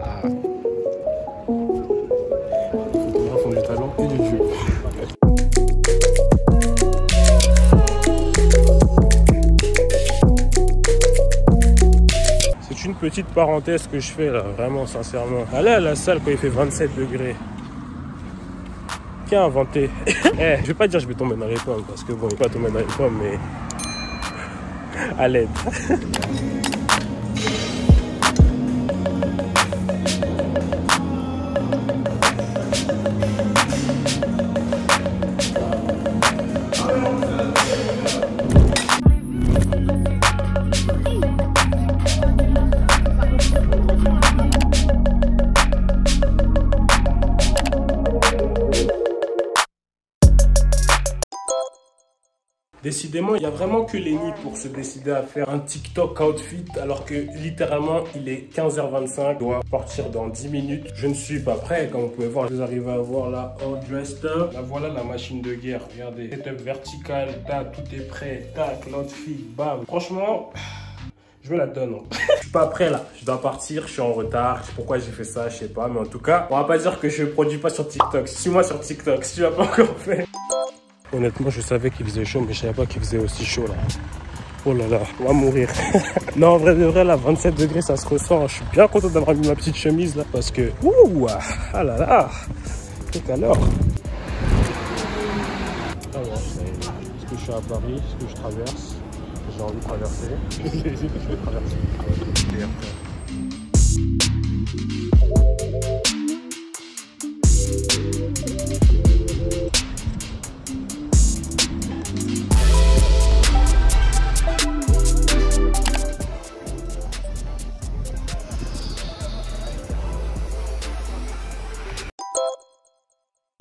Ah. Les photographes ont du talent et du jeu. C'est une petite parenthèse que je fais là, vraiment sincèrement. Allez à la salle quand il fait 27 degrés. Qui a inventé? Je vais pas dire que je vais tomber dans les pommes parce que bon, il ne pas tomber dans les pommes, mais à l'aide. Décidément, il n'y a vraiment que Lenny pour se décider à faire un TikTok outfit alors que littéralement, il est 15h25, je dois partir dans 10 minutes. Je ne suis pas prêt, comme vous pouvez voir, vous arrivez à voir là, all dressed up. Là, voilà la machine de guerre, regardez, setup vertical, tac, tout est prêt, tac, l'outfit, bam. Franchement, je me la donne. Je suis pas prêt là, je dois partir, je suis en retard. Pourquoi j'ai fait ça, je sais pas, mais en tout cas, on va pas dire que je produis pas sur TikTok. Suis-moi sur TikTok, si tu l'as pas encore fait. Honnêtement, je savais qu'il faisait chaud, mais je savais pas qu'il faisait aussi chaud là. Oh là là, on va mourir. Non, en vrai de vrai, là, 27 degrés, ça se ressent. Je suis bien content d'avoir mis ma petite chemise là, parce que... Ouh, ah là là, tout à l'heure. Alors, est-ce que je suis à Paris? Est-ce que je traverse? J'ai envie de traverser. Je vais traverser.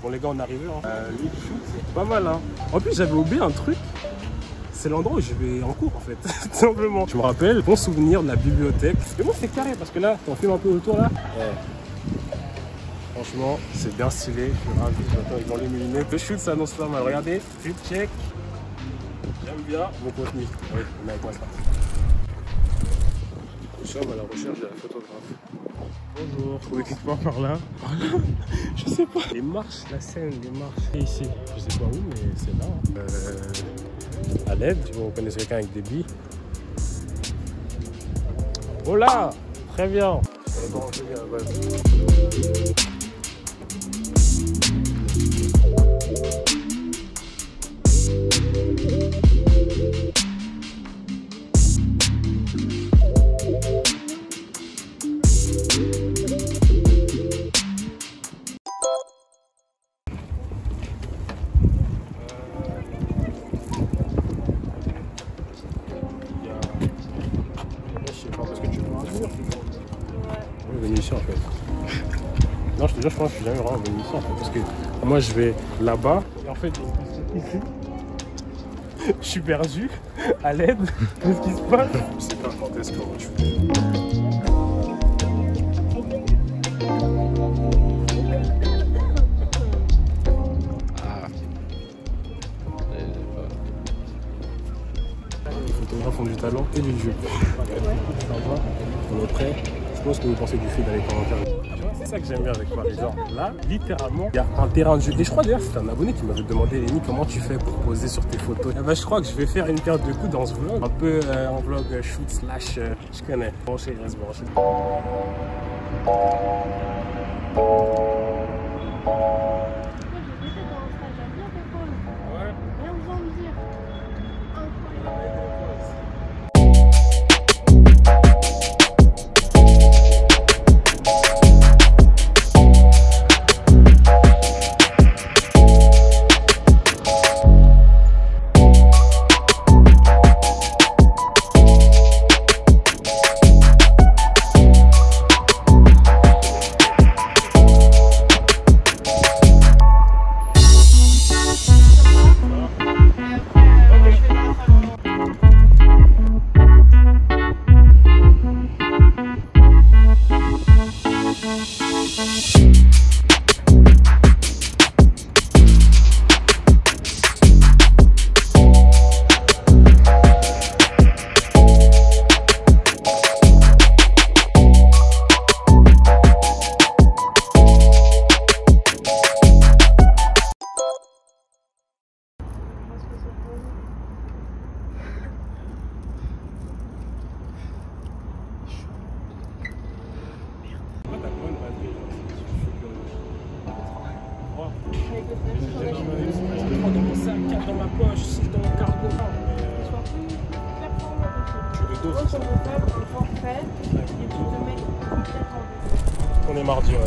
Bon les gars, on est arrivé, hein. Lui, c'est pas mal, hein. En plus, j'avais oublié un truc. C'est l'endroit où je vais en cours, en fait, tout simplement. Je me rappelle, bon souvenir de la bibliothèque. Mais bon, c'est carré, parce que là, on filme un peu autour, là. Franchement, c'est bien stylé. Je suis ravi. Attends, ils vont l'illuminer. Le shoot s'annonce pas mal. Regardez, flip check. J'aime bien mon contenu. Oui, on est avec moi, ça. Nous sommes à la recherche de la photographe. Bonjour, vous trouvez quelque part par là? Je sais pas. Les marches, la scène, les marches. Et ici, je sais pas où, mais c'est là. Hein. À l'aide, si vous connaissez quelqu'un avec des billes. Oh là, très bien. Ici en fait. Non, je te jure, je pense que je suis jamais vraiment venu ici en fait. Parce que moi je vais là-bas et en fait ici je suis perdu à l'aide. Qu'est-ce qui se passe? Je sais pas quand est-ce que tu fais. Les photographes ont du talent et du jeu. On est prêt. Je pense que vous pensez du film dans les commentaires. C'est ça que j'aime bien avec Paris. Genre là, littéralement, il y a un terrain de jeu. Et je crois d'ailleurs, c'est un abonné qui m'avait demandé, Lenny, comment tu fais pour poser sur tes photos. Et ben, je crois que je vais faire une paire de coups dans ce vlog. Un peu en vlog shoot slash. Je connais. Branché, reste branché. Dans mon sac, 4 dans ma poche, 6 dans mon cargo. On est mardi, ouais.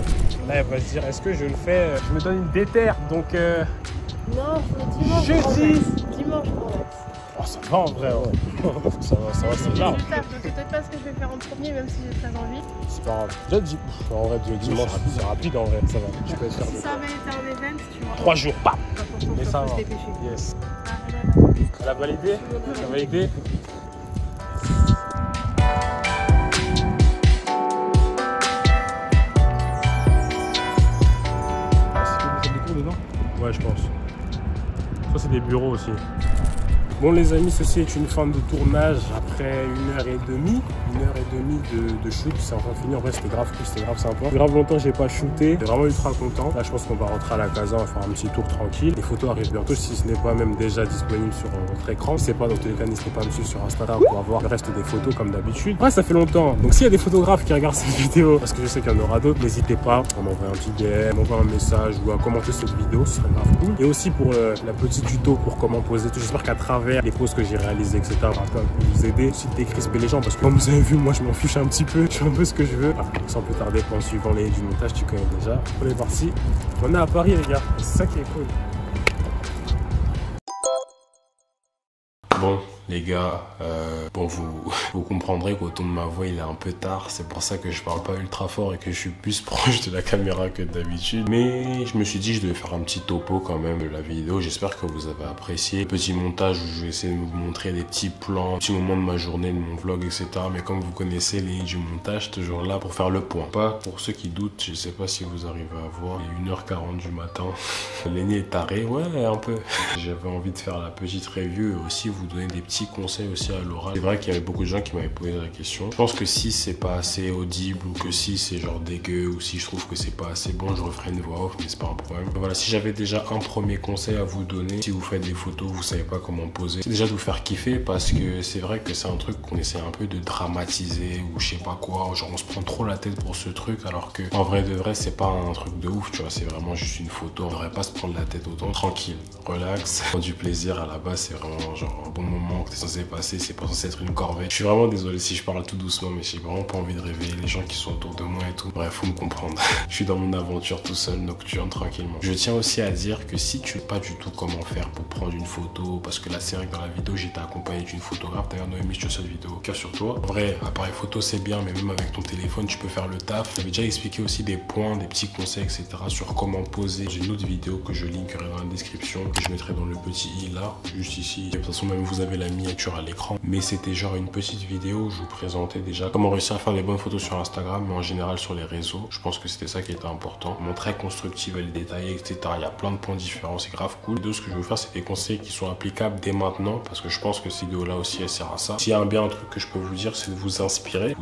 Là, elle va se dire, est-ce que je le fais? Je me donne une déterre, donc... Non, dimanche. Jeudi. Dimanche pour Max. Oh, ça va en vrai, ouais. ça va, c'est large. Je sais peut-être pas ce que je vais faire en premier, même si j'ai très envie. C'est pas grave. Déjà, en vrai, dimanche, c'est rapide en vrai, ça va. Je peux faire Si ça avait été un event, tu vois. 3 jours, pas. Mais ça va. Yes. Elle a validé? Elle a validé? Ouais, je pense. Ça, c'est des bureaux aussi. Bon, les amis, ceci est une fin de tournage après 1h30. 1h30 de shoot. C'est enfin fini. En vrai, c'était grave cool, c'était grave sympa. Grave longtemps, j'ai pas shooté. J'étais vraiment ultra content. Là, je pense qu'on va rentrer à la casa, on va faire un petit tour tranquille. Les photos arrivent bientôt, si ce n'est pas même déjà disponible sur votre écran. Si c'est pas, dans tous les cas, n'hésitez pas à me suivre sur Instagram pour avoir le reste des photos comme d'habitude. Ouais, ça fait longtemps. Donc, s'il y a des photographes qui regardent cette vidéo, parce que je sais qu'il y en aura d'autres, n'hésitez pas à m'envoyer un petit DM, m'envoyer un message ou à commenter cette vidéo, ce serait grave cool. Et aussi pour la petite tuto pour comment poser. J'espère qu'à travers les poses que j'ai réalisées, etc., ça va vous aider aussi de décrisper les gens parce que comme vous avez vu, moi je m'en fiche un petit peu, je fais un peu ce que je veux. Sans plus tarder, en suivant les du montage, tu connais déjà. On est parti. On est à Paris, les gars. C'est ça qui est cool. Bon, les gars, bon, vous comprendrez qu'au ton de ma voix, il est un peu tard. C'est pour ça que je parle pas ultra fort et que je suis plus proche de la caméra que d'habitude. Mais je me suis dit, je devais faire un petit topo quand même de la vidéo. J'espère que vous avez apprécié. Petit montage où je vais essayer de vous montrer des petits plans, petits moments de ma journée, de mon vlog, etc. Mais comme vous connaissez les du montage, toujours là pour faire le point. Pas pour ceux qui doutent, je sais pas si vous arrivez à voir. Il est 1h40 du matin. L'aîné est taré, ouais, un peu. J'avais envie de faire la petite review et aussi vous donner des petits conseils aussi à l'oral. C'est vrai qu'il y avait beaucoup de gens qui m'avaient posé la question. Je pense que si c'est pas assez audible ou que si c'est genre dégueu ou si je trouve que c'est pas assez bon, je referai une voix off, mais c'est pas un problème. Voilà, si j'avais déjà un premier conseil à vous donner, si vous faites des photos, vous savez pas comment poser, c'est déjà de vous faire kiffer parce que c'est vrai que c'est un truc qu'on essaie un peu de dramatiser ou je sais pas quoi. Genre on se prend trop la tête pour ce truc alors que en vrai de vrai c'est pas un truc de ouf, tu vois, c'est vraiment juste une photo. On devrait pas se prendre la tête autant. Tranquille, relax, du plaisir à la base, c'est vraiment genre un bon moment que t'es censé passer, c'est pas censé être une corvée. Je suis vraiment désolé si je parle tout doucement, mais j'ai vraiment pas envie de réveiller les gens qui sont autour de moi et tout. Bref, faut me comprendre. Je suis dans mon aventure tout seul, nocturne, tranquillement. Je tiens aussi à dire que si tu sais pas du tout comment faire pour prendre une photo, parce que là c'est vrai que dans la vidéo j'étais accompagné d'une photographe, d'ailleurs Noémie, je te cette vidéo, cœur sur toi. En vrai, appareil photo c'est bien, mais même avec ton téléphone tu peux faire le taf. J'avais déjà expliqué aussi des points, des petits conseils, etc. sur comment poser. J'ai une autre vidéo que je linkerai dans la description, que je mettrai dans le petit i là, juste ici. Et de toute façon même vous avez la miniature à l'écran. Mais c'était genre une petite vidéo où je vous présentais déjà comment réussir à faire des bonnes photos sur Instagram, mais en général sur les réseaux. Je pense que c'était ça qui était important. Mon très constructive, elle est détaillée, etc. Il y a plein de points différents, c'est grave cool. Et ce que je veux faire, c'est des conseils qui sont applicables dès maintenant, parce que je pense que cette vidéo-là aussi, elle sert à ça. S'il y a bien un truc que je peux vous dire, c'est de vous inspirer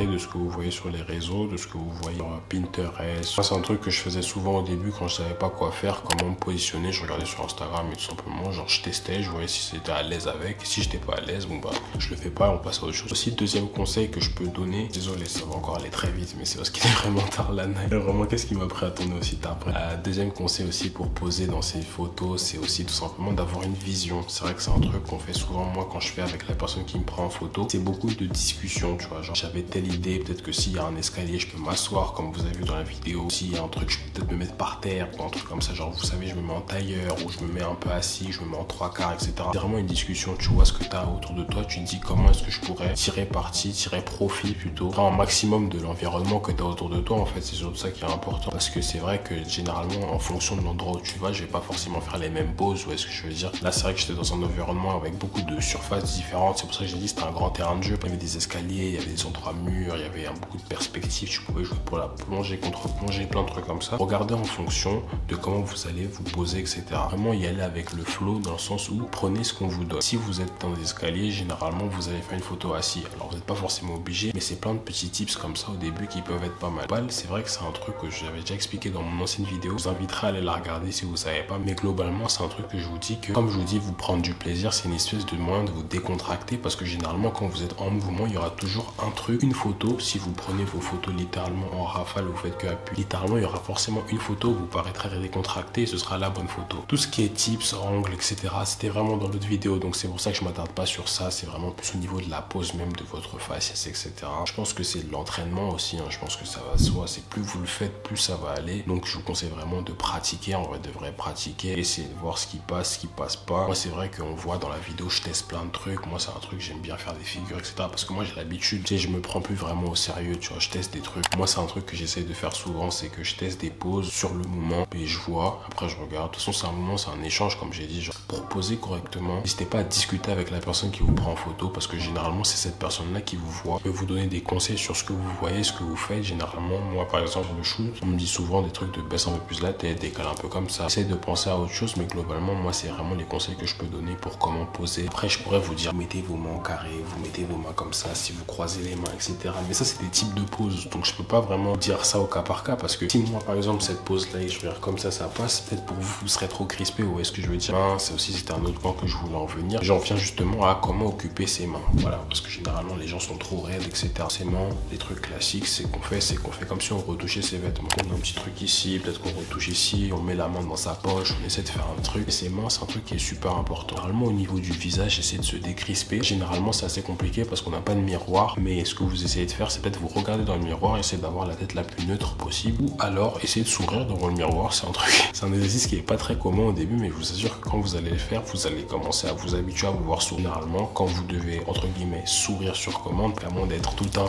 de ce que vous voyez sur les réseaux, de ce que vous voyez sur Pinterest. Moi, c'est un truc que je faisais souvent au début quand je savais pas quoi faire, comment me positionner. Je regardais sur Instagram et tout simplement, genre je testais, je voyais si c'était à l'aise avec. Et si j'étais pas à l'aise, bon bah je le fais pas, on passe à autre chose. Aussi, le deuxième conseil que je peux donner, désolé, ça va encore aller très vite, mais c'est parce qu'il est vraiment tard la night. Vraiment, qu'est-ce qui m'a pris à tourner aussi tard après? Deuxième conseil aussi pour poser dans ces photos, c'est aussi tout simplement d'avoir une vision. C'est vrai que c'est un truc qu'on fait souvent, moi, quand je fais avec la personne qui me prend en photo. C'est beaucoup de discussions, tu vois. Genre, j'avais telle idée, peut-être que s'il y a un escalier, je peux m'asseoir, comme vous avez vu dans la vidéo. S'il y a un truc, je peux peut-être me mettre par terre, ou un truc comme ça. Genre, vous savez, je me mets en tailleur, ou je me mets un peu assis, je me mets en trois quarts, etc. C'est vraiment une discussion, tu vois ce que tu as autour de toi, tu te dis comment est-ce que je pourrais tirer parti, tirer profit plutôt, prendre un maximum de l'environnement que tu as autour de toi. En fait, c'est surtout ça qui est important. Parce que c'est vrai que généralement, en fonction de l'endroit où tu vas, je vais pas forcément faire les mêmes poses, ou est-ce que je veux dire. Là, c'est vrai que j'étais dans un environnement avec beaucoup de surfaces différentes. C'est pour ça que j'ai dit c'était un grand terrain de jeu. Il y avait des escaliers, il y avait des endroits murs, il y avait beaucoup de perspectives. Tu pouvais jouer pour la plongée, contre plongée, plein de trucs comme ça. Regardez en fonction de comment vous allez vous poser, etc. Vraiment y aller avec le flow dans le sens où prenez ce qu'on vous donne. Si vous êtes dans des escaliers, généralement vous allez faire une photo assis. Alors vous n'êtes pas forcément obligé, mais c'est plein de petits tips comme ça au début qui peuvent être pas mal. C'est vrai que c'est un truc que j'avais déjà expliqué dans mon ancienne vidéo. Je vous inviterai à aller la regarder si vous savez pas. Mais globalement, c'est un truc que je vous dis que, comme je vous dis, vous prendre du plaisir, c'est une espèce de moyen de vous décontracter parce que généralement, quand vous êtes en mouvement, il y aura toujours un truc, une photo. Si vous prenez vos photos littéralement en rafale, vous faites que appuyer. Littéralement, il y aura forcément une photo où vous paraîtrez décontracté et ce sera la bonne photo. Tout ce qui est tips, angles, etc., c'était vraiment dans l'autre vidéo. Donc c'est pour ça que je m'attarde pas sur ça. C'est vraiment plus au niveau de la pose même de votre faciès, etc. Je pense que c'est de l'entraînement aussi. Je pense que ça va de soi. C'est plus vous le faites, plus ça va aller. Donc je vous conseille vraiment de pratiquer. En vrai, de vrai pratiquer. Essayer de voir ce qui passe pas. Moi, c'est vrai qu'on voit dans la vidéo, je teste plein de trucs. Moi, c'est un truc, j'aime bien faire des figures, etc. Parce que moi, j'ai l'habitude. Tu sais, je me prends plus vraiment au sérieux. Tu vois, je teste des trucs. Moi, c'est un truc que j'essaie de faire souvent. C'est que je teste des poses sur le moment et je vois. Après, je regarde. De toute façon, c'est un moment, c'est un échange, comme j'ai dit. Genre, pour poser correctement, n'hésitez pas à discuter avec la personne qui vous prend en photo parce que généralement, c'est cette personne-là qui vous voit. Peut vous donner des conseils sur ce que vous voyez, ce que vous faites. Généralement, moi, par exemple, le shoot, on me dit souvent des trucs de baisser un peu plus la tête, décaler un peu comme ça. J'essaie de penser à autre chose, mais globalement, moi, c'est vraiment les conseils que je peux donner pour comment poser. Après, je pourrais vous dire, mettez vos mains au carré, vous mettez vos mains comme ça, si vous croisez les mains, etc. Mais ça, c'est des types de poses. Donc, je peux pas vraiment dire ça au cas par cas parce que si moi, par exemple, cette pose-là, je vais faire comme ça passe, peut-être pour vous, vous serez trop crispé. Ou est-ce que je veux dire, c'est aussi, c'était un autre point que je voulais en venir. J'en viens justement à comment occuper ses mains. Voilà, parce que généralement, les gens sont trop raides, etc. Ses mains, les trucs classiques, c'est qu'on fait comme si on retouchait ses vêtements. On a un petit truc ici, peut-être qu'on retouche ici, on met la main dans sa poche, on essaie de faire un truc. Et ses mains, c'est un truc qui est super important. Généralement, au niveau du visage, essayer de se décrisper. Généralement, c'est assez compliqué parce qu'on n'a pas de miroir. Mais ce que vous essayez de faire, c'est peut-être vous regarder dans le miroir, essayer d'avoir la tête la plus neutre possible. Ou alors, essayer de sourire devant le miroir. C'est un truc, c'est un exercice qui est pas très commun au début, mais je vous assure que quand vous allez le faire, vous allez commencer à vous habituer à vous voir sourire. Généralement, quand vous devez, entre guillemets, sourire sur commande, vraiment d'être tout le temps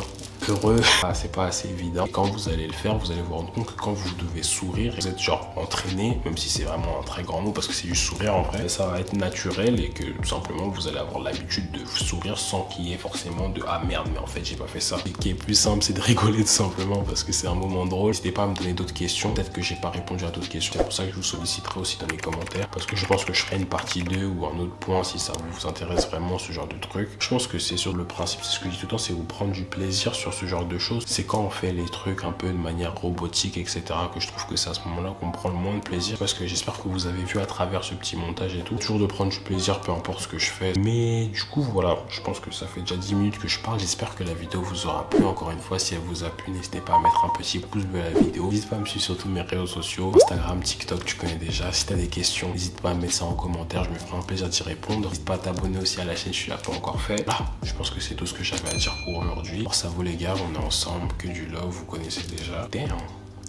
heureux, c'est pas assez évident. Et quand vous allez le faire, vous allez vous rendre compte que quand vous devez sourire, vous êtes genre entraîné, même si c'est vraiment un très grand mot parce que c'est juste sourire en vrai, ça va être naturel et que tout simplement vous allez avoir l'habitude de sourire sans qu'il y ait forcément de ah merde, mais en fait j'ai pas fait ça. Ce qui est plus simple, c'est de rigoler tout simplement parce que c'est un moment drôle. N'hésitez pas à me donner d'autres questions, peut-être que j'ai pas répondu à d'autres questions. C'est pour ça que je vous solliciterai aussi dans les commentaires parce que je pense que je ferai une partie 2 ou un autre point si ça vous intéresse vraiment ce genre de truc. Je pense que c'est sur le principe, c'est ce que je dis tout le temps, c'est vous prendre du plaisir sur ce genre de choses. C'est quand on fait les trucs un peu de manière robotique, etc. que je trouve que c'est à ce moment-là qu'on prend le moins de plaisir parce que j'espère que vous avez vu à travers ce petit montage et tout. Toujours de prendre du plaisir, peu importe ce que je fais. Mais du coup, voilà, je pense que ça fait déjà 10 minutes que je parle. J'espère que la vidéo vous aura plu. Encore une fois, si elle vous a plu, n'hésitez pas à mettre un petit pouce bleu à la vidéo. N'hésite pas à me suivre sur tous mes réseaux sociaux. Instagram, TikTok, tu connais déjà. Si tu as des questions, n'hésite pas à mettre ça en commentaire. Je me ferai un plaisir d'y répondre. N'hésite pas à t'abonner aussi à la chaîne, je l'ai pas encore fait. Là, je pense que c'est tout ce que j'avais à dire pour aujourd'hui. Alors ça vous les gars, on est ensemble, que du love, vous connaissez déjà. Damn,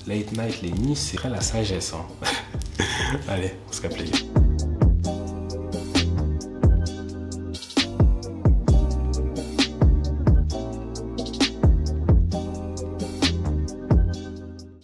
late night, les nuits, c'est très la sagesse. Allez, on se capte les gars.